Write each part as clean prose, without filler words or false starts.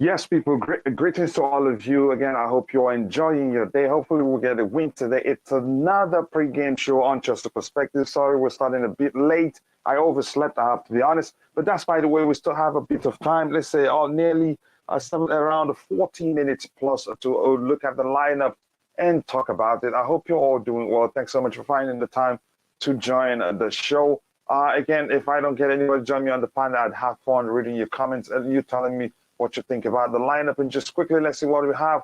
Yes, people, greetings to all of you. Again, I hope you're enjoying your day. Hopefully, we'll get a win today. It's another pre-game show on Just a Perspective. Sorry, we're starting a bit late. I overslept, I have to be honest. But that's by the way, we still have a bit of time. Let's say nearly around 14 minutes plus to look at the lineup and talk about it. I hope you're all doing well. Thanks so much for finding the time to join the show. Again, if I don't get anybody to join me on the panel, I'd have fun reading your comments and you telling me what you think about the lineup. And just quickly, let's see what we have.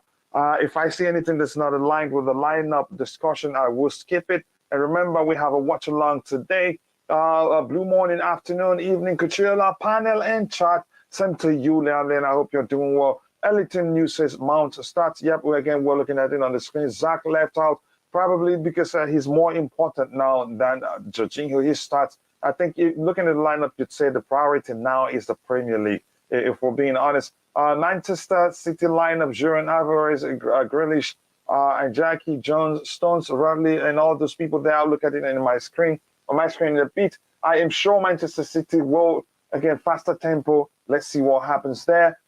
If I see anything that's not aligned with the lineup discussion, I will skip it. And remember, we have a watch along today. A blue morning, afternoon, evening, Kuchiola, panel and chat. Sent to you, Leanne. I hope you're doing well. Ellington News says Mount starts. Yep, we're looking at it on the screen. Zach left out, probably because he's more important now than Jorginho. He starts. I think looking at the lineup, you'd say the priority now is the Premier League, if we're being honest. Manchester City lineup, Julian Alvarez, Grealish, and Jackie, Jones, Stones, Rodley, and all those people there. I'll look at it on my screen in a bit. I am sure Manchester City will, again, faster tempo. Let's see what happens there.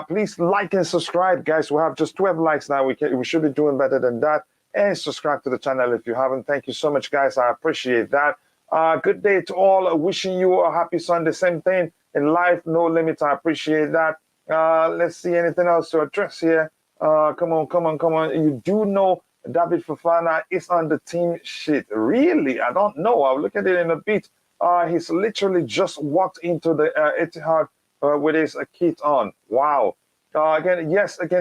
Please like and subscribe, guys. We have just 12 likes now. We should be doing better than that. And subscribe to the channel if you haven't. Thank you so much, guys. I appreciate that. Good day to all. Wishing you a happy Sunday. Same thing in life, no limits. I appreciate that. Let's see anything else to address here. Come on. You do know David Fofana is on the team sheet. Really? I don't know. I'll look at it in a bit. He's literally just walked into the Etihad with his kit on. Wow. Again,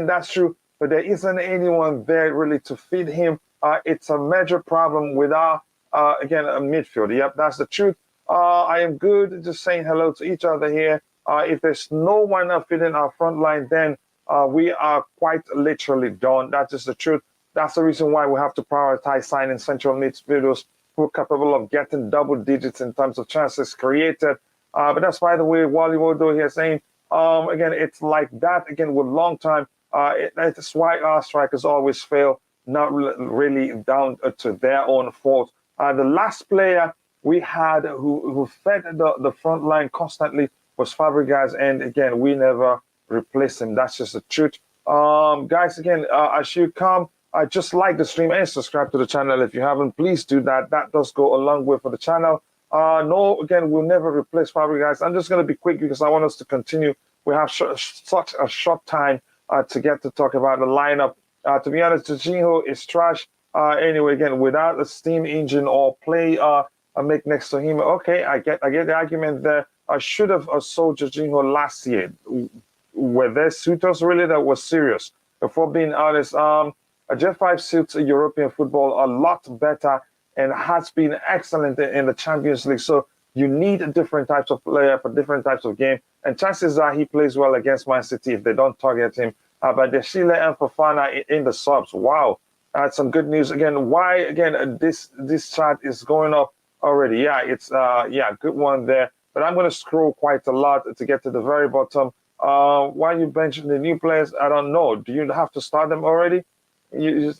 that's true. But there isn't anyone there really to feed him. It's a major problem with our, again, a midfield. Yep, that's the truth. I am good. Just saying hello to each other here. If there's no one feeding our front line, then we are quite literally done. That's just the truth. That's the reason why we have to prioritize signing central midfielders who are capable of getting double digits in terms of chances created. But that's, by the way, Wally Wodo here saying, again, it's like that, again, with long time. That's why our strikers always fail, not really down to their own fault. The last player we had who fed the front line constantly was Fabregas, and again, we never replaced him. That's just the truth. Guys, again, as you come, just like the stream and subscribe to the channel if you haven't. Please do that. That does go a long way for the channel. No, again, we'll never replace Fabregas. I'm just going to be quick because I want us to continue. We have such a short time to get to talk about the lineup. To be honest, Jorginho is trash. Anyway, again, without a steam engine or play make next to him. Okay, I get the argument there. I should have sold Jorginho last year. Were there suitors really that was serious? Before being honest, J5 suits European football a lot better and has been excellent in the Champions League. So you need different types of player for different types of game. And chances are he plays well against Man City if they don't target him. But the Sheila and Fofana in the subs. Wow. That's some good news. Again, why, again, this chart is going up already. Yeah, it's, good one there. But I'm going to scroll quite a lot to get to the very bottom. Why you benching the new players? I don't know. Do you have to start them already? You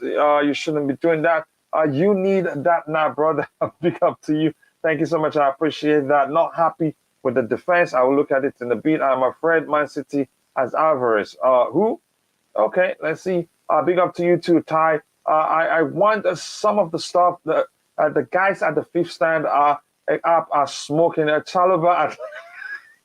shouldn't be doing that. You need that now, brother. Big up to you. Thank you so much. I appreciate that. Not happy with the defense. I will look at it in a bit. I'm afraid Man City has Alvarez. Who? Okay, let's see. Big up to you too, Ty. I want some of the stuff that the guys at the fifth stand are smoking. Chalobah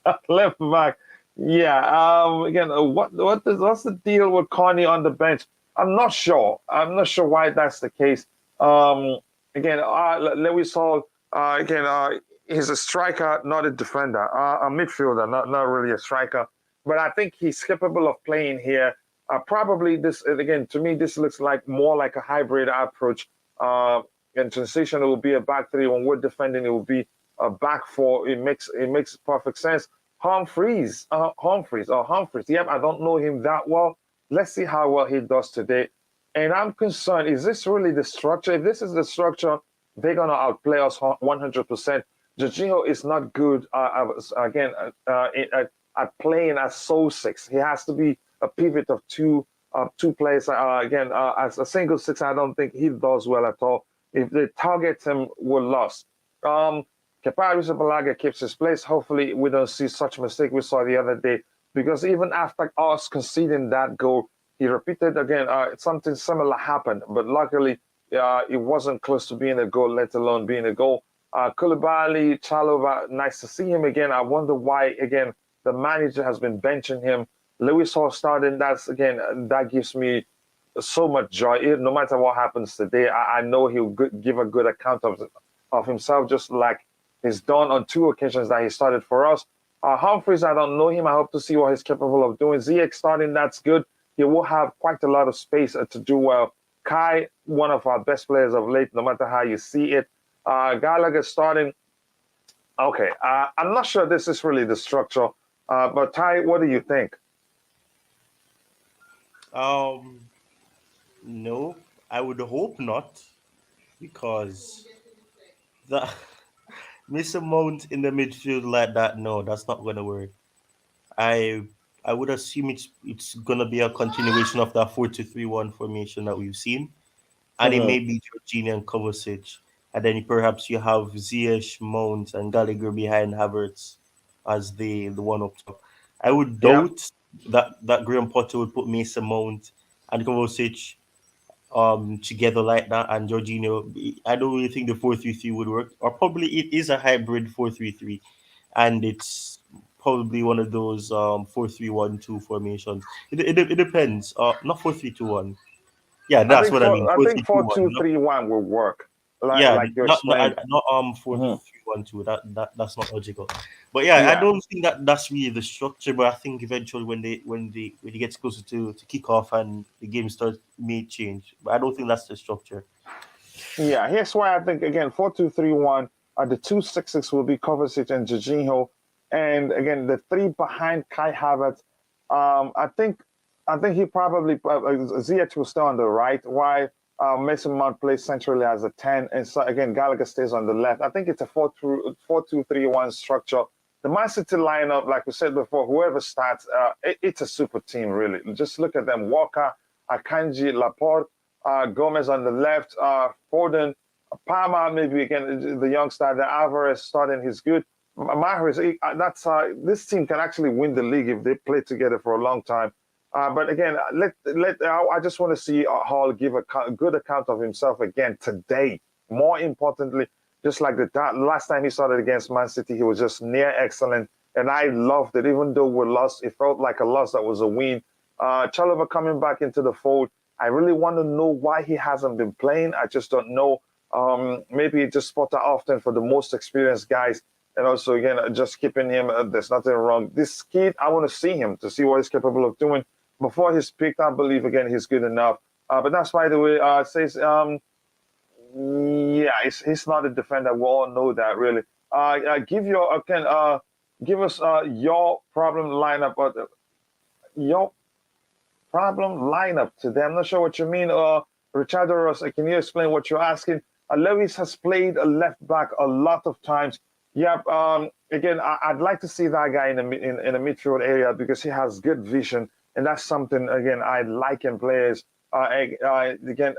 at left back. Yeah. Again, what's the deal with Carney on the bench? I'm not sure. I'm not sure why that's the case. Again, Lewis Hall. Again, he's a striker, not a defender. A midfielder, not really a striker. But I think he's capable of playing here. Probably this, again, to me, this looks like more like a hybrid approach. In transition, it will be a back three. When we're defending, it will be a back four. It makes perfect sense. Humphreys. Yep, I don't know him that well. Let's see how well he does today. And I'm concerned, is this really the structure? If this is the structure, they're going to outplay us 100%. Jorginho is not good, at playing as sole six. He has to be a pivot of two players. As a single six, I don't think he does well at all. If they target him, we're lost. Kepa Arrizabalaga keeps his place. Hopefully, we don't see such mistake we saw the other day. because even after us conceding that goal, he repeated again. Something similar happened, but luckily it wasn't close to being a goal, let alone being a goal. Koulibaly, Chalova, nice to see him again. I wonder why again the manager has been benching him. Lewis Hall starting. That's again that gives me so much joy. No matter what happens today, I know he'll give a good account of himself, just like he's done on two occasions that he started for us. Humphreys, I don't know him. I hope to see what he's capable of doing. Ziyech starting, that's good. He will have quite a lot of space to do well. Kai, one of our best players of late, no matter how you see it. Gallagher starting. Okay, I'm not sure this is really the structure, but Ty, what do you think? Um, no, I would hope not, because the Mr. Mount in the midfield like that, no, that's not gonna work. I I would assume it's gonna be a continuation of that 4-2-3-1 formation that we've seen, and it Hmm. may be Jorginho and Kovacic, and then perhaps you have Ziyech, Mount, and Gallagher behind Havertz as the one up top. I would Yep. doubt that Graham Potter would put Mason Mount and Kovacic together like that, and Jorginho. I don't really think the 4-3-3 would work, or probably it is a hybrid 4-3-3, and it's probably one of those 4-3-1-2 formations. It depends. Not 4-3-2-1. Yeah, that's what I mean. I Four think three two four one. two three one will work, Yeah, like you not explained. not 4-3-1-2. That's not logical. But yeah, I Yeah. don't think that that's really the structure. But I think eventually when it gets closer to kick off and the game starts, it may change. But I don't think that's the structure. Yeah, here's why I think again 4-2-3-1. The two sixes will be Kovacic and Jorginho, and again the three behind Kai Havertz. I think he probably Ziyech will stay on the right, while Mason Mount plays centrally as a 10, and so again Gallagher stays on the left. I think it's a 4-2-3-1 structure. The Man City lineup, like we said before, whoever starts, it's a super team really. Just look at them: Walker, Akanji, Laporte, Gomez on the left, Foden, Palmer, maybe again the youngster, the Alvarez starting. He's good. Mahrez, that's this team can actually win the league if they play together for a long time. But again, I just want to see Hall give a good account of himself again today. More importantly, just like the last time he started against Man City, he was just near excellent, and I loved it. Even though we lost, it felt like a loss that was a win. Chalobah coming back into the fold. I really want to know why he hasn't been playing. I just don't know. Maybe he just spotted often for the most experienced guys. And also, again, just keeping him, there's nothing wrong. This kid, I want to see him to see what he's capable of doing. Before he's picked, I believe, again, he's good enough. But that's by the way, says, yeah, he's not a defender. We all know that, really. Give your, give us your problem lineup, your problem lineup today. I'm not sure what you mean. Richard Ross, can you explain what you're asking? Lewis has played a left back a lot of times. Yep. Again, I'd like to see that guy in the midfield area because he has good vision, and that's something again I like in players. Again,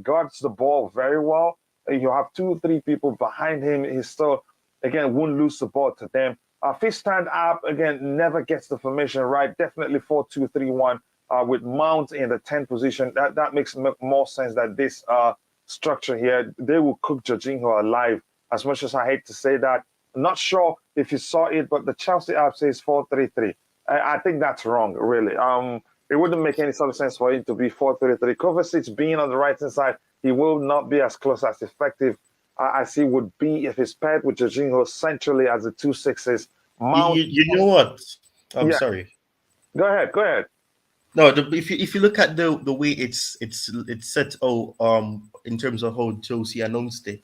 guards the ball very well. You have two, three people behind him. He still, again, won't lose the ball to them. Fish stand up again, never gets the formation right. Definitely 4-2-3-1 with Mount in the 10 position. That makes more sense that this structure here, they will cook Jorginho alive. As much as I hate to say that, I'm not sure if you saw it, but the Chelsea app says 4-3-3. I think that's wrong, really. It wouldn't make any sort of sense for it to be 4-3-3. Kovacic being on the right hand side, he will not be as close as effective as he would be if he's paired with Jorginho centrally as the two sixes. Mount, You know what? I'm yeah, sorry. go ahead, go ahead. No, if you look at the way it's set out in terms of how Chelsea announced it,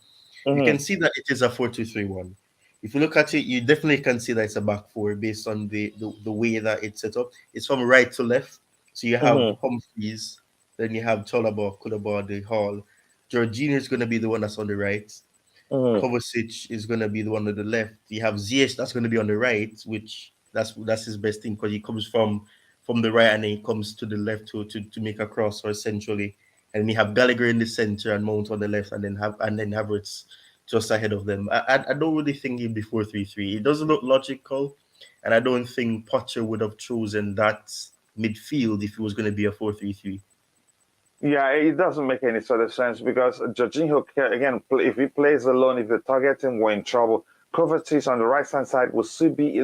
you can Mm-hmm, see that it is a 4-2-3-1. If you look at it, you definitely can see that it's a back four based on the way that it's set up. It's from right to left. So you have mm-hmm, Humphreys, then you have Chalobah, Koulibaly, the Hall. Jorginho is going to be the one that's on the right. mm-hmm. Kovacic is going to be the one on the left. You have Ziyech that's going to be on the right, which that's his best thing because he comes from the right and then he comes to the left to make a cross or essentially. And you have Gallagher in the center and Mount on the left, and then Havertz just ahead of them. I don't really think he'd be 4-3-3. It doesn't look logical, And I don't think Potter would have chosen that midfield if it was going to be a 4-3-3. Yeah, it doesn't make any sort of sense because Jorginho, again, if he plays alone, if they target him, we're in trouble. Kovacic on the right hand side will still be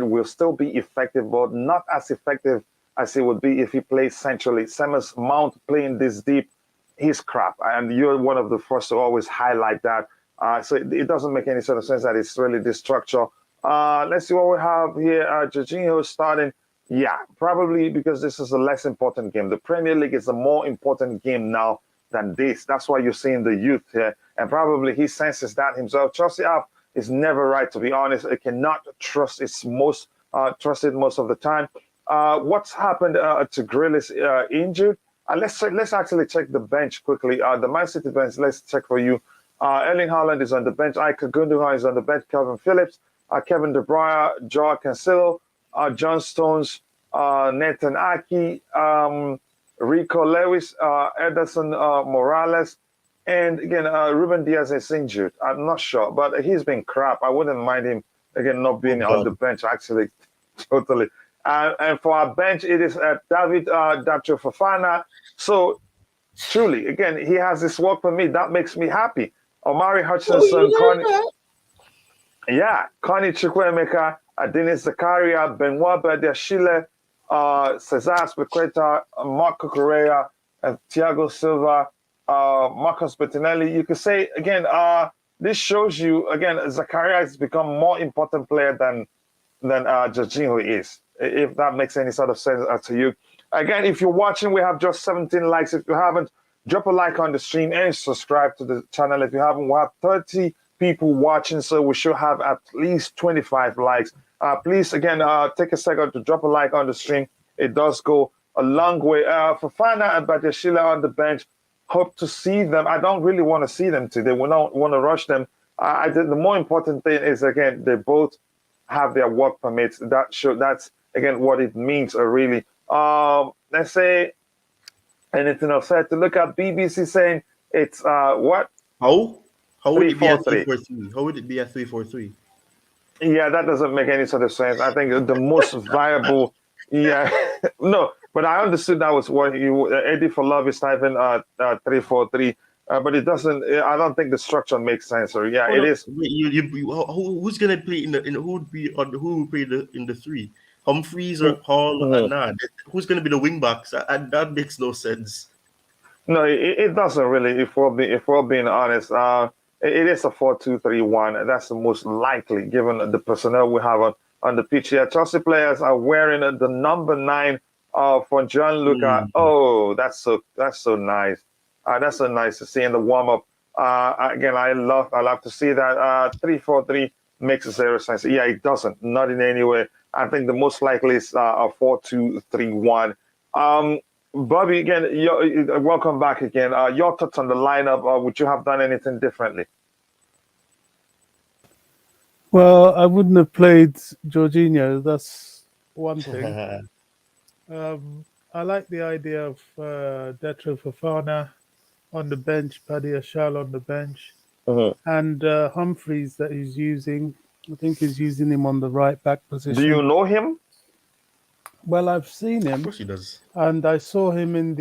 effective, but not as effective as it would be if he plays centrally. Seamus Mount playing this deep, he's crap, and you're one of the first to always highlight that. So it doesn't make any sort of sense that it's really this structure. Let's see what we have here. Jorginho starting. Yeah, probably because this is a less important game. The Premier League is a more important game now than this. That's why you're seeing the youth here. And probably he senses that himself. Chelsea up is never right, to be honest. It cannot trust its most trusted most of the time. What's happened to Grealish injured? Let's actually check the bench quickly. The Man City bench, let's check for you. Erling Haaland is on the bench. Ike Gundogan is on the bench. Calvin Phillips, Kevin De Bruyne, Joao Cancelo, John Stones, Nathan Aki, Rico Lewis, Ederson Morales, and again, Ruben Diaz is injured. I'm not sure, but he's been crap. I wouldn't mind him again not being on the bench, actually, totally. And for our bench, it is David Dacho Fofana. So truly, again, he has this work for me. That makes me happy. Omari Hutchinson, Connie Chukwuemeka, Dennis Zakaria, Benoit Badiashile, Cesar Specqueta, Marco Correa, and Thiago Silva, Marcos Bettinelli. You could say, again, this shows you, again, Zakaria has become more important player than Jorginho is, if that makes any sort of sense to you. Again, if you're watching, we have just 17 likes. If you haven't, drop a like on the stream and subscribe to the channel. If you haven't, we have 30 people watching, so we should have at least 25 likes. Please, again, take a second to drop a like on the stream. It does go a long way. Fofana and Badiashile on the bench. Hope to see them. I don't really want to see them today. We don't want to rush them. The more important thing is, again, they both have their work permits. That's again what it means. Really. Let's say anything else. I had to look at BBC saying it's what? How would it be a 3-4-3? 3-4-3? How would it be a 3-4-3? Yeah, that doesn't make any sort of sense. I think the most viable. Yeah, no, but I understood that was what Eddie for Love is typing 3-4-3. But it doesn't. I don't think the structure makes sense. Or yeah, it is. Wait, who's gonna play who would be on who would play in the three? Humphreys or Hall? Nah, who's gonna be the wing backs? That makes no sense. No, it doesn't really. If we're being honest, it is a 4-2-3-1. That's the most likely given the personnel we have on the pitch here. Chelsea players are wearing the number 9 for Gianluca. Oh, that's so nice. That's so nice to see in the warm up. Again, I love to see that 3-4-3 makes zero sense. Yeah, it doesn't, not in any way. I think the most likely is a 4-2-3-1. Bobby, again, welcome back again. Your thoughts on the lineup? Would you have done anything differently? Well, I wouldn't have played Jorginho. That's one thing. I like the idea of Detro Fofana on the bench, Paddy Ashal on the bench, and Humphreys that he's using. I think he's using him on the right back position. Do you know him? Well, I've seen him. Of course he does. And I saw him in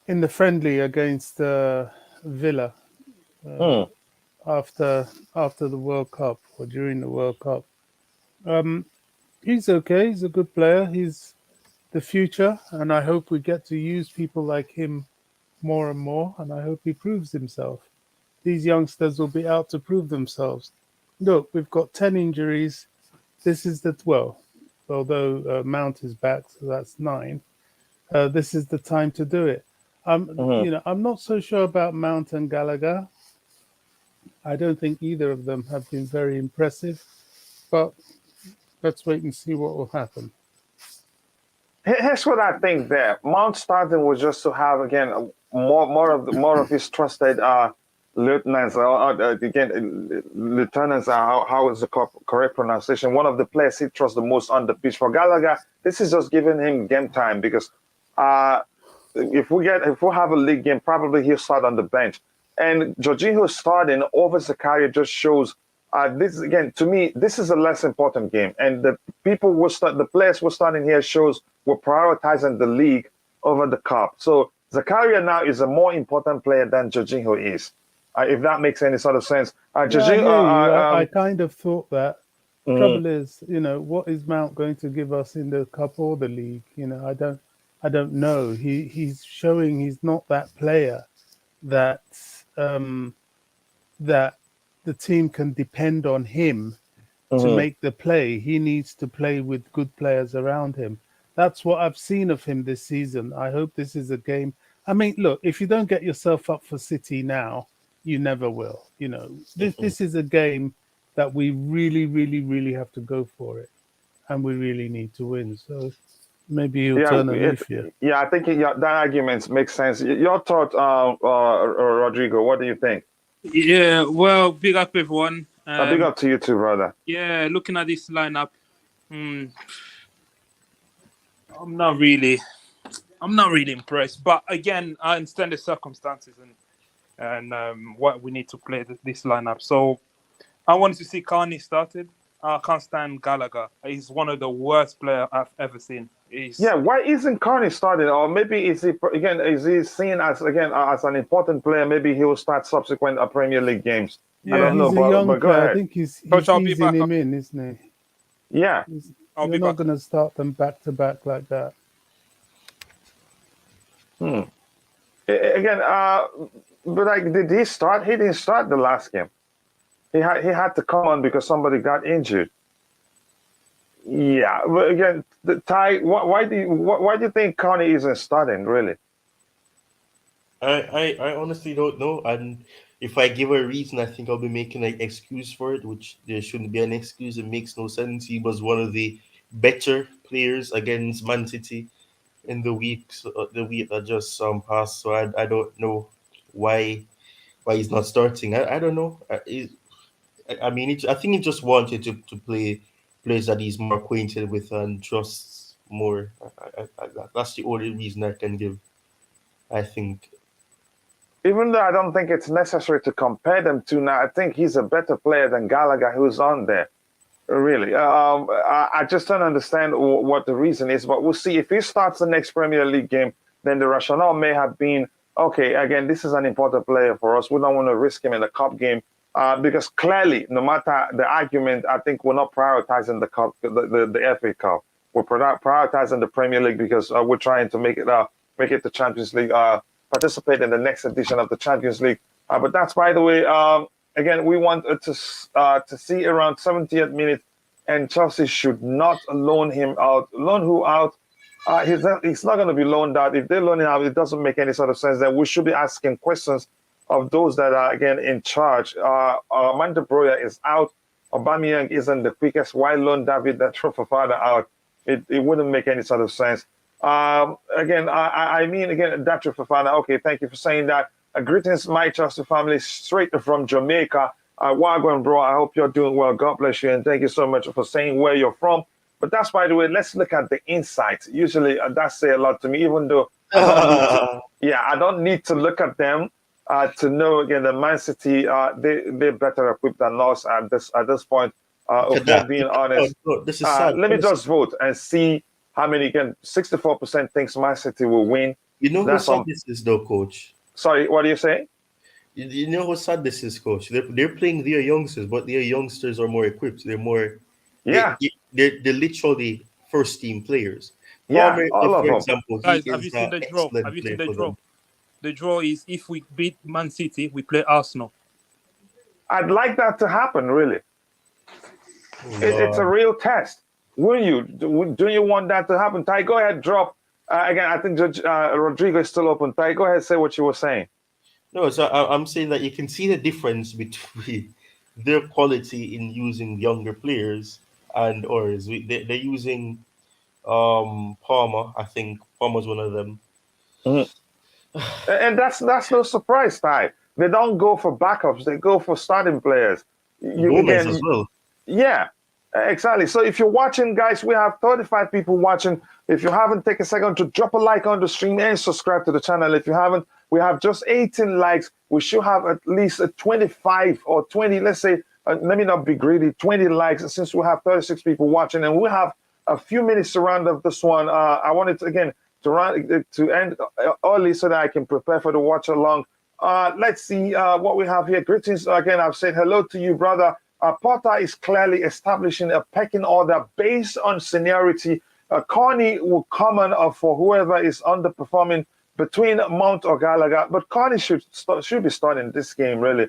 the friendly against Villa after the World Cup or during the World Cup. He's okay. He's a good player. He's the future, and I hope we get to use people like him more and more. And I hope he proves himself. These youngsters will be out to prove themselves. Look, we've got 10 injuries. This is although Mount is back, so that's 9. This is the time to do it. I'm not so sure about Mount and Gallagher. I don't think either of them have been very impressive, but let's wait and see what will happen. Here's what I think there. Mount starting was just to have, again, more of his trusted lieutenants, lieutenants, how is the correct pronunciation? One of the players he trusts the most on the pitch. For Gallagher, this is just giving him game time because if we have a league game, probably he'll start on the bench. And Jorginho starting over Zakaria just shows This again, to me, this is a less important game, and the players who starting here shows we're prioritizing the league over the cup. So Zakaria now is a more important player than Jorginho is, if that makes any sort of sense. Yeah, I Jorginho, hear you. I kind of thought that. mhm. Trouble is, what is Mount going to give us in the cup or the league? I don't know. He's showing he's not that player that um, that the team can depend on him to Mhm. make the play. He needs to play with good players around him. That's what I've seen of him this season. I hope this is a game. I mean, look, if you don't get yourself up for City now, you never will. This is a game that we really, really, really have to go for it, and we really need to win. So maybe he'll Yeah, turn a leaf here. yeah, I think that argument makes sense. Your thought, Rodrigo, what do you think? Yeah, well, big up everyone. A big up to you too, brother. Yeah, looking at this lineup, mm, I'm not really impressed. But again, I understand the circumstances and what we need to play this lineup. So I wanted to see Carney started. I can't stand Gallagher. He's one of the worst players I've ever seen. Yeah, why isn't Carney starting? Or maybe is he seen as as an important player? Maybe he will start subsequent Premier League games. I Yeah, don't know, he's a young but go player. I ahead. think he's Coach, I'll be easing back. him in, isn't he? Yeah. I'll You're be not back. going to start them back to back like that. Again, but like, did he start? He didn't start the last game. He had to come on because somebody got injured. Yeah, but again, the Ty, why do you think Carney isn't starting? Really? I honestly don't know, and if I give a reason, I think I'll be making an excuse for it, which there shouldn't be an excuse. It makes no sense. He was one of the better players against Man City in the week that just passed. So I don't know why he's not starting. I don't know. I mean, I think he just wanted to play players that he's more acquainted with and trusts more. That's the only reason I can give. I think. Even though I don't think it's necessary to compare them to now, I think he's a better player than Gallagher, who's on there. Really, I just don't understand what the reason is. But we'll see if he starts the next Premier League game. Then the rationale may have been, okay, again, this is an important player for us. We don't want to risk him in the cup game because clearly, no matter the argument, I think we're not prioritizing the cup, the FA Cup. We're prioritizing the Premier League because we're trying to make it the Champions League. Participate in the next edition of the Champions League. But that's, by the way, again, we want to see around 70th minute, and Chelsea should not loan him out. Loan who out? He's not going to be loaned out. If they loan him out, it doesn't make any sort of sense. Then we should be asking questions of those that are again in charge. Armando Broya is out. Aubameyang isn't the quickest. Why loan David that Fofana out? It wouldn't make any sort of sense. Again, I mean, again, Dr. Fofana, okay, thank you for saying that. Greetings, my Chelsea family, straight from Jamaica. Wagwan, bro, I hope you're doing well. God bless you, and thank you so much for saying where you're from. But that's, by the way, let's look at the insights. Usually, that say a lot to me, even though I don't need to look at them to know, again, that Man City, they're better equipped than us at this point. If we're being honest, This is sad. let me just vote and see how many. Again, 64% thinks Man City will win. You know how sad this is, though, Coach. Sorry, what do you say? You know how sad this is, Coach. They're playing their youngsters, but their youngsters are more equipped. They're more. Yeah. They're literally first team players. Yeah, Palmer, all of for them. example, Guys, he have is you seen an the draw? excellent Have you player seen the for draw? them. The draw is if we beat Man City, we play Arsenal. I'd like that to happen, really. It's a real test. Will you? Do you want that to happen? Ty, go ahead, drop. Again, I think Judge Rodrigo is still open. Ty, go ahead, say what you were saying. No, so I'm saying that you can see the difference between their quality in using younger players and ours. They're using Palmer. I think Palmer's one of them. And that's no surprise, Ty. They don't go for backups; they go for starting players. Gomez as well. Yeah, exactly. So if you're watching, guys, we have 35 people watching. If you haven't, take a second to drop a like on the stream and subscribe to the channel. If you haven't, we have just 18 likes. We should have at least a 25 or 20, let's say let me not be greedy, 20 likes since we have 36 people watching, and we have a few minutes to round up this one. I wanted to, again, to end early so that I can prepare for the watch along. Let's see what we have here. Greetings again. I've said hello to you, brother. Potter is clearly establishing a pecking order based on seniority. Carney will come on for whoever is underperforming between Mount or Gallagher, but Carney should be starting this game really,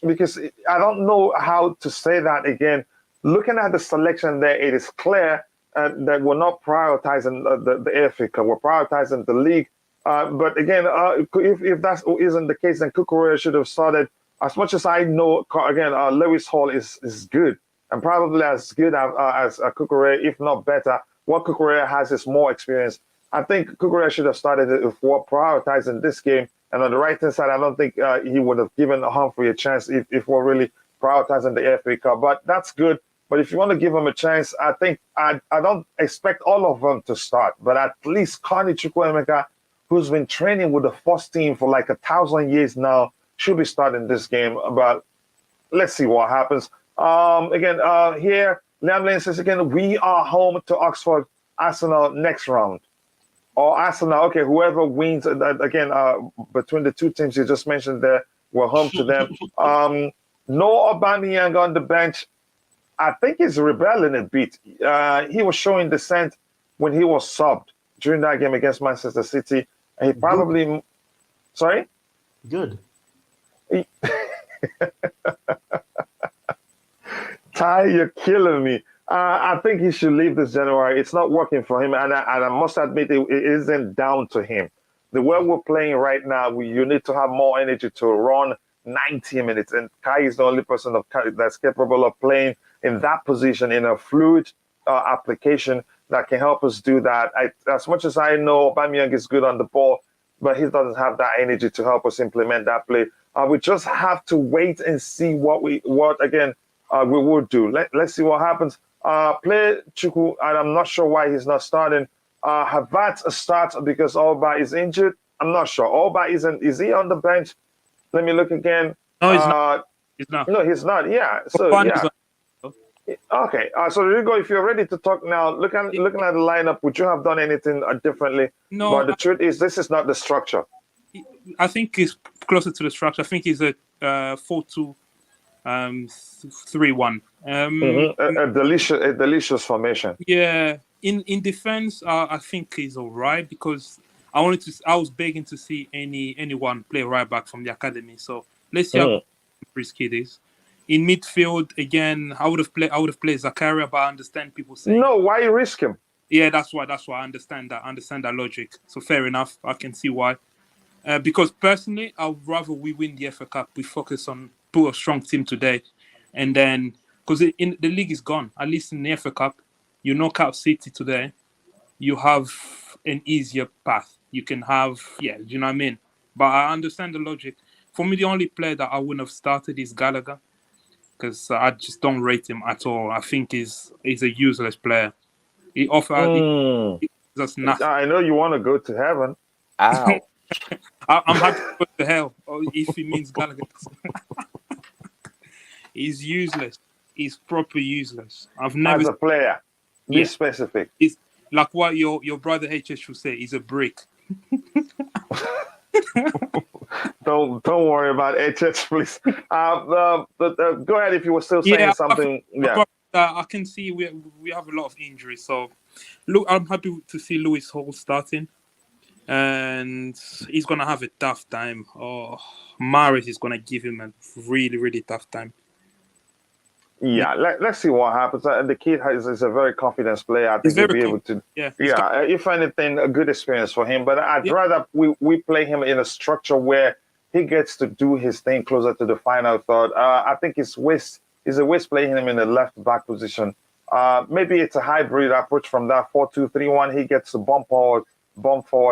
because I don't know how to say that again. Looking at the selection there, it is clear that we're not prioritizing the AFA Cup. We're prioritizing the league. But again, if that isn't the case, then Kukurea should have started. As much as I know, again, Lewis Hall is good and probably as good as Kukurea, if not better. What Kukurea has is more experience. I think Kukurea should have started if we're prioritizing this game. And on the right-hand side, I don't think he would have given Humphrey a chance if we're really prioritizing the FA Cup. But that's good. But if you want to give him a chance, I think I don't expect all of them to start. But at least Carney Chukwuemeka, who's been training with the first team for like 1,000 years now, should be starting this game. But let's see what happens. Again, here, Liam Lane says again, we are home to Oxford Arsenal next round. Or Arsenal, okay, whoever wins, again, between the two teams you just mentioned there, we're home to them. No Aubameyang on the bench. I think he's rebelling a bit. He was showing dissent when he was subbed during that game against Manchester City. And he probably... Good. Sorry? Good. Ty, you're killing me. I think he should leave this January. It's not working for him, and I must admit it isn't down to him. The way we're playing right now, you need to have more energy to run 90 minutes, and Kai is the only person that's capable of playing in that position in a fluid application that can help us do that. As much as I know Aubameyang is good on the ball, but he doesn't have that energy to help us implement that play. We just have to wait and see what we would do. Let's see what happens. Play Chukwu, and I'm not sure why he's not starting. Havertz starts because Alba is injured. I'm not sure. Alba is he on the bench? Let me look again. No, he's not. He's not. No, he's not. Yeah. So yeah. Okay. So Rigo, if you're ready to talk now, looking at the lineup, would you have done anything differently? No. But the truth is, this is not the structure. I think he's closer to the structure. I think he's a 4-2. 3-1. A delicious formation. Yeah, in defense, I think he's all right because I was begging to see anyone play right back from the academy. So let's see how this kid is. In midfield, again, I would have played Zakaria, but I understand people saying no. Why risk him? Yeah, that's why I understand that. I understand that logic. So fair enough. I can see why. Because personally, I'd rather we win the FA Cup. We focus on put a strong team today, and then because in the league is gone. At least in the FA Cup, you knock out City today, you have an easier path. You can have do you know what I mean? But I understand the logic. For me, the only player that I wouldn't have started is Gallagher because I just don't rate him at all. I think he's a useless player. He offers us nothing. I know you want to go to heaven. Ow. I'm happy to go to hell if it means Gallagher. He's useless. He's proper useless. I've never as a player. Be specific. It's like what your brother HS would say. He's a brick. Don't worry about HS, please. Go ahead if you were still saying something. I can see we have a lot of injuries. So, look, I'm happy to see Lewis Hall starting. And he's going to have a tough time. Oh, Maris is going to give him a really, really tough time. Yeah, let's see what happens. The kid is a very confident player. I think he'll be able to. Yeah, if anything, a good experience for him. But I'd rather we play him in a structure where he gets to do his thing closer to the final third. I think it's a waste playing him in the left back position. Maybe it's a hybrid approach from that 4-2-3-1. He gets to bump forward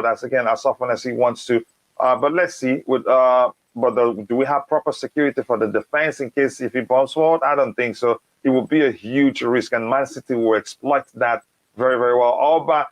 as often as he wants to. But let's see. Do we have proper security for the defense in case if he bumps forward? I don't think so. It will be a huge risk, and Man City will exploit that very, very well. Alba,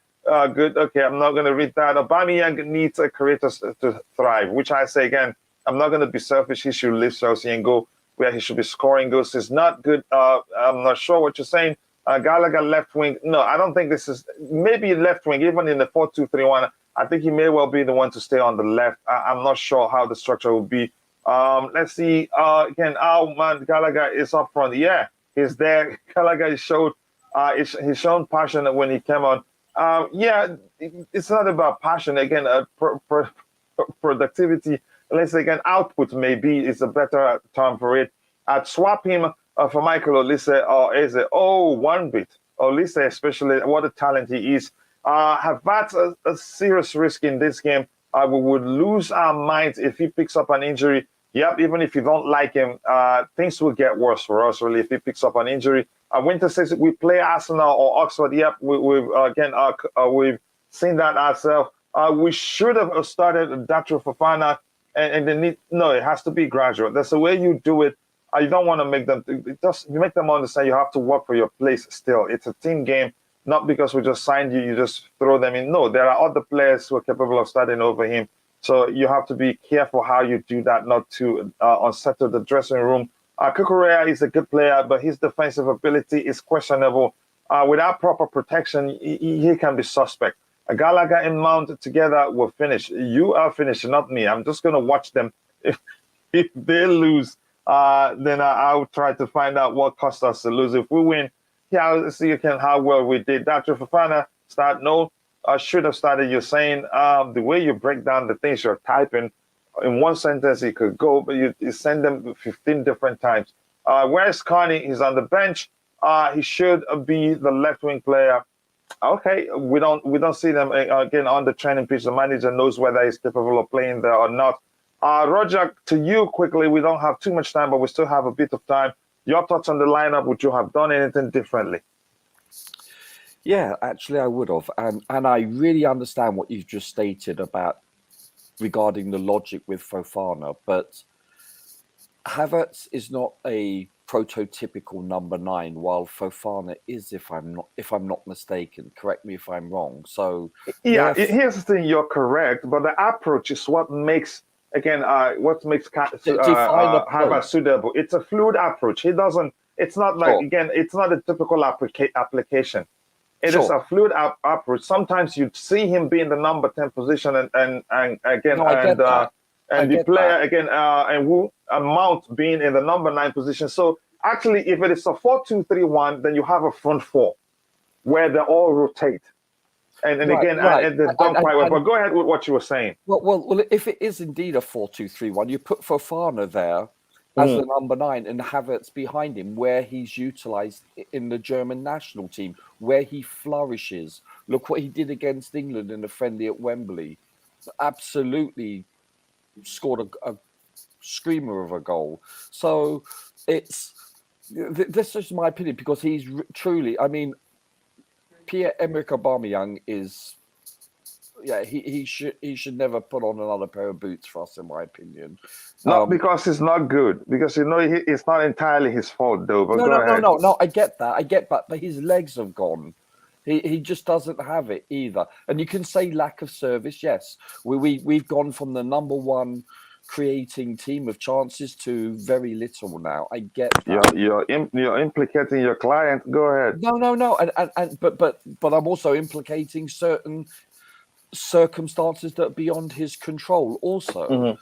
good. Okay, I'm not going to read that. Aubameyang needs a career to thrive, which I say again, I'm not going to be selfish. He should leave Chelsea and go where he should be scoring goals. He's not good. I'm not sure what you're saying. Gallagher left wing. No, I don't think this is maybe left wing. Even in the 4-2-3-1, I think he may well be the one to stay on the left. I'm not sure how the structure will be. Let's see. Again, oh man, Gallagher is up front. Yeah, he's there. Gallagher showed. He's shown passion when he came on. Yeah, it's not about passion. Again, productivity. Let's say again, output maybe is a better term for it. I'd swap him for Michael Olise or Eze. Oh, one bit. Olise, especially, what a talent he is. Havertz a serious risk in this game. We would lose our minds if he picks up an injury. Yep, even if you don't like him, things will get worse for us, really, if he picks up an injury. Winter says we play Arsenal or Oxford. Yep, we've seen that ourselves. We should have started Datro Fofana, and it has to be gradual. That's the way you do it. You don't want to make them, you make them understand you have to work for your place still. It's a team game, not because we just signed you, you just throw them in. No, there are other players who are capable of starting over him. So you have to be careful how you do that, not to unsettle the dressing room. Kukurea is a good player, but his defensive ability is questionable. Without proper protection, he can be suspect. Gallagher and Mount together will finish. You are finished, not me. I'm just going to watch them. If they lose, then I'll try to find out what cost us to lose. If we win, yeah, I'll see again how well we did. Dr. Fofana, start, no. I should have started. You're saying the way you break down the things you're typing, in one sentence it could go, but you send them 15 different times. Where's Carney? He's on the bench. He should be the left-wing player. Okay, we don't see them again on the training pitch. The manager knows whether he's capable of playing there or not. Roger, to you quickly, we don't have too much time, but we still have a bit of time. Your thoughts on the lineup? Would you have done anything differently? Yeah, actually, I would have. And I really understand what you've just stated about regarding the logic with Fofana. But Havertz is not a prototypical number 9, while Fofana is, if I'm not mistaken. Correct me if I'm wrong. So yeah, here's the thing: you're correct, but the approach is what makes Havertz suitable. It's a fluid approach. He doesn't. It's not like it's not a typical application. It is a fluid approach. Sometimes you see him be in the number 10 position, and the player again, and Mount being in the number 9 position. So actually, if it is a 4-2-3-1, then you have a front 4 where they all rotate. And they've done quite well. But go ahead with what you were saying. Well, if it is indeed a 4-2-3-1, you put Fofana there as the number 9 and Havertz behind him, where he's utilised in the German national team, where he flourishes. Look what he did against England in a friendly at Wembley. Absolutely scored a screamer of a goal. So this is my opinion, because he's truly, I mean, Pierre-Emerick Aubameyang is, he should never put on another pair of boots for us, in my opinion. Not because he's not good, because it's not entirely his fault, though. But no, I get that, but his legs have gone. He just doesn't have it either. And you can say lack of service. Yes, we've gone from the number 1 creating team of chances to very little now. I get that. You're implicating your client. Go ahead. No. But I'm also implicating certain circumstances that are beyond his control. Also,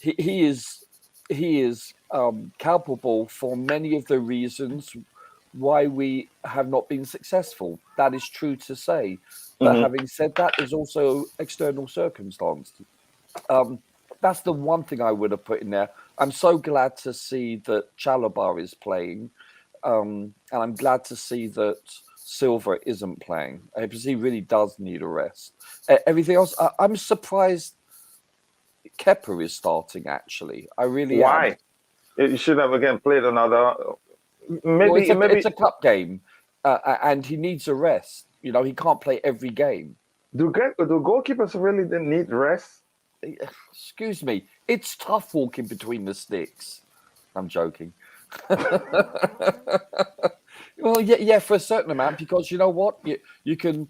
he is culpable for many of the reasons why we have not been successful. That is true to say. But having said that, there's also external circumstance. That's the one thing I would have put in there. I'm so glad to see that Chalobah is playing, and I'm glad to see that Silva isn't playing, because he really does need a rest. Everything else, I'm surprised Kepa is starting, actually. I really am. You should have, again, played another... Maybe it's a cup game, and he needs a rest. He can't play every game. Do goalkeepers really need rest? Excuse me. It's tough walking between the sticks. I'm joking. Well, yeah, for a certain amount, because you know what? You can...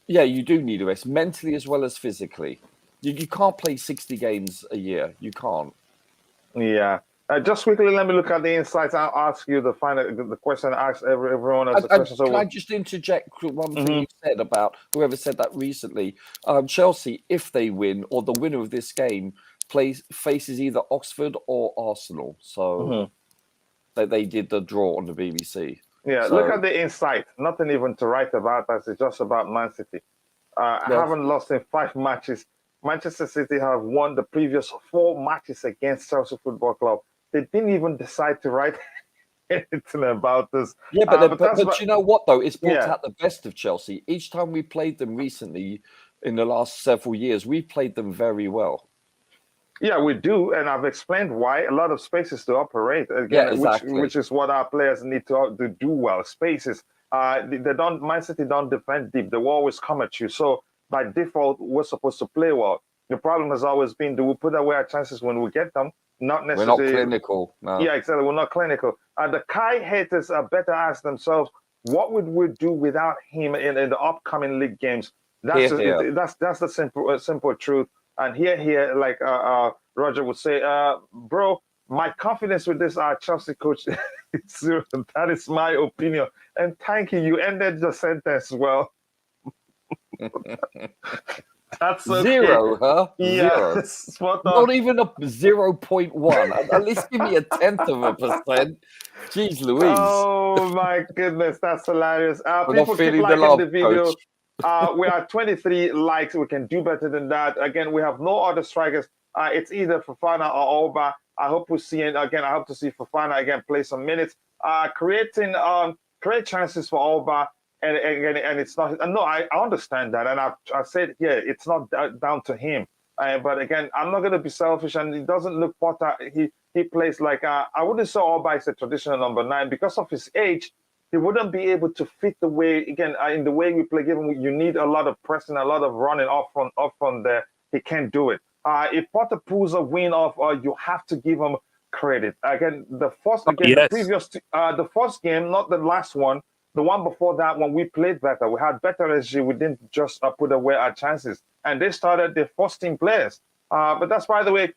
Yeah, you do need a rest, mentally as well as physically. You can't play 60 games a year. You can't. Yeah. Just quickly, let me look at the insights. I'll ask you the question. I ask everyone else the And question. So can I just interject one thing Mhm. you said about whoever said that recently? Chelsea, if they win, or the winner of this game, faces either Oxford or Arsenal. So Mhm. they did the draw on the BBC. Yeah, look So at the insight. Nothing even to write about. That it's just about Man City. well, Haven't lost in 5 matches. Manchester City have won the previous 4 matches against Chelsea Football Club. They didn't even decide to write anything about this. yeah, But that's but you know what though? It's brought yeah, out the best of Chelsea. Each time we played them recently, in the last several years, we played them very well. yeah, we do, and I've explained why. A lot of spaces to operate Yeah, again, exactly. which is what our players need to do well. Spaces. They don't. Man City don't defend deep. They will always come at you. So by default, we're supposed to play well. The problem has always been: do we put away our chances when we get them? Not We're not necessarily. clinical. No. Yeah, exactly. We're not clinical. The Kai haters are better ask themselves, what would we do without him in the upcoming league games? That's Here. that's the simple truth. And here, like Roger would say, bro, my confidence with this Chelsea coach is zero. That is my opinion. And thank you. You ended the sentence well. That's okay. Zero, huh? Yeah, Zero. spot Not on. even a 0.1. At least give me a 1/10%. Jeez Louise. Oh my goodness, that's hilarious. We're not People keep feeling the liking love, the video. coach. We are 23 likes. We can do better than that. Again, we have no other strikers. It's either Fofana or Oba. I hope we see it again. I hope to see Fofana again play some minutes. Create chances for Oba. And it's not. No, I understand that, and I said, yeah, it's not down to him. But again, I'm not going to be selfish, and it doesn't look Potter. He plays like I wouldn't say Oba is a traditional number 9 because of his age. He wouldn't be able to fit the way again in the way we play. Given you need a lot of pressing, a lot of running off from there, he can't do it. If Potter pulls a win off, you have to give him credit. Again, the Yes. previous, the first game, not the last one. The one before that, when we played better, we had better SG. We didn't just put away our chances, and they started their first team players. But that's by the way.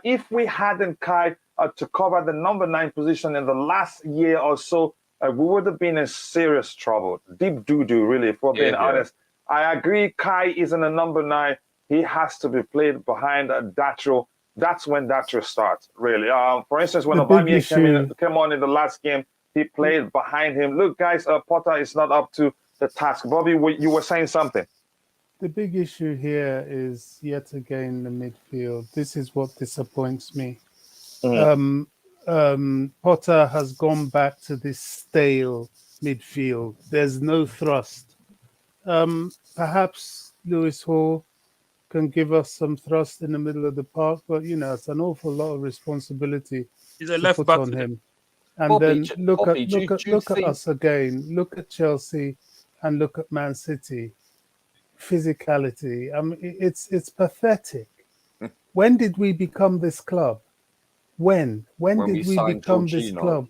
If we hadn't Kai to cover the number 9 position in the last year or so, we would have been in serious trouble. Deep doo-doo, really, if we're being honest. I agree Kai isn't a number 9. He has to be played behind Datro. That's when Datro starts, really. For instance, when Aubameyang came on in the last game, he played behind him. Look, guys, Potter is not up to the task. Bobby, you were saying something. The big issue here is yet again the midfield. This is what disappoints me. Potter has gone back to this stale midfield. There's no thrust. Perhaps Lewis Hall can give us some thrust in the middle of the park, but it's an awful lot of responsibility He's a to left put back on today. him. And Bobby, then look Bobby, at us again. Look at Chelsea and look at Man City. Physicality. I mean, it's pathetic. When did we become this club? When did we signed become this Jorginho. club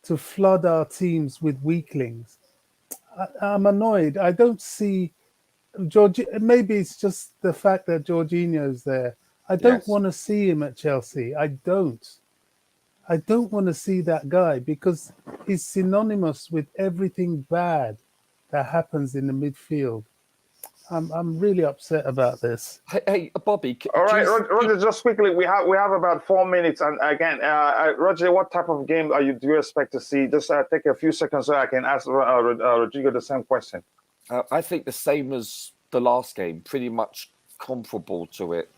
to flood our teams with weaklings? I'm annoyed. I don't see George. Maybe it's just the fact that Jorginho's there. I don't want to see him at Chelsea. I don't want to see that guy because he's synonymous with everything bad that happens in the midfield. I'm really upset about this. Hey, Bobby. All right, Roger. Just quickly, we have about 4 minutes, and again, Roger, what type of game do you expect to see? Just take a few seconds so I can ask Rodrigo the same question. I think the same as the last game, pretty much comparable to it.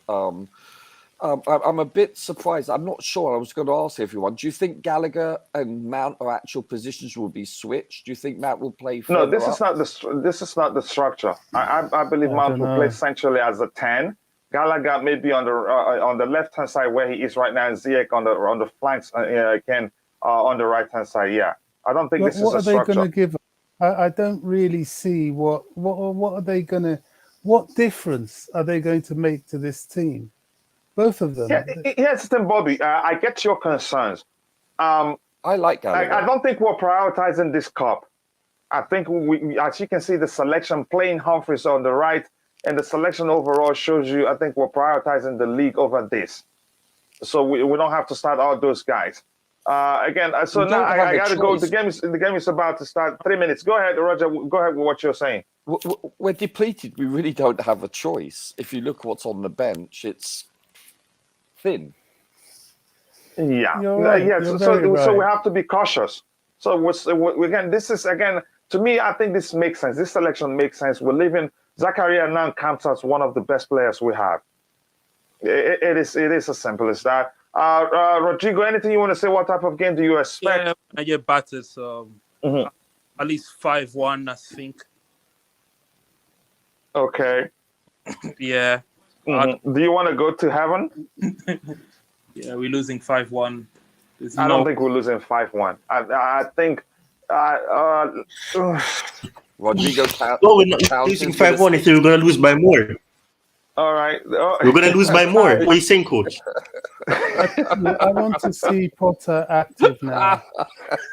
I'm a bit surprised. I'm not sure. I was going to ask everyone. Do you think Gallagher and Mount are actual positions will be switched? Do you think Mount will play? No, this is not the structure. I believe Mount will play centrally as a 10. Gallagher may be on the left hand side where he is right now, and Ziyech on the flanks again on the right hand side. Yeah, I don't think this is a structure. What are they going to give? I don't really see what are they going to. What difference are they going to make to this team? Both of them. Yeah, here's the thing, Bobby. I get your concerns. I like Gallagher. I don't think we're prioritizing this cup. I think we, as you can see, the selection playing Humphreys on the right, and the selection overall shows you. I think we're prioritizing the league over this. so we don't have to start all those guys. Again, so We now don't have I a got to go. choice. The game is about to start. 3 minutes. Go ahead, Roger. Go ahead with what you're saying. We're depleted. We really don't have a choice. If you look what's on the bench, it's thin. Yeah, You're right. yeah. You're So very we right. have to be cautious. So again, this is again to me. I think this makes sense. This selection makes sense. We're leaving Zakaria now counts as one of the best players we have. It is as simple as that. Rodrigo, anything you want to say? What type of game do you expect? Yeah, I get battered. So Mhm. at least 5-1, I think. Okay. Yeah. Do you want to go to heaven? Yeah, we're losing 5-1. There's I don't think we're losing 5-1. I think. Rodrigo No, we're not losing 5-1. If we're going to lose by more. All right. We're going to lose by more. What are you saying, coach? I want to see Potter active now.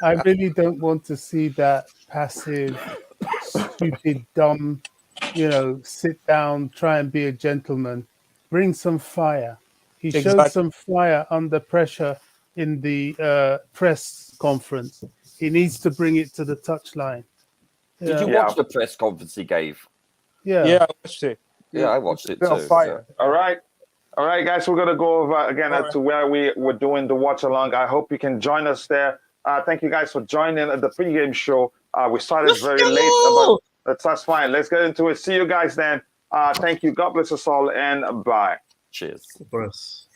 I really don't want to see that passive, stupid, dumb, sit down, try and be a gentleman. Bring some fire. He showed Exactly. some fire under pressure in the press conference. He needs to bring it to the touchline. Did you watch the press conference he gave? Yeah. I watched it. Yeah, I watched it Bit too. of fire. All right, guys. We're gonna go over again to where we're doing the watch along. I hope you can join us there. Thank you guys for joining the pregame show. We started very late, but that's fine. Let's get into it. See you guys then. Thank you. God bless us all, and bye. Cheers. For us.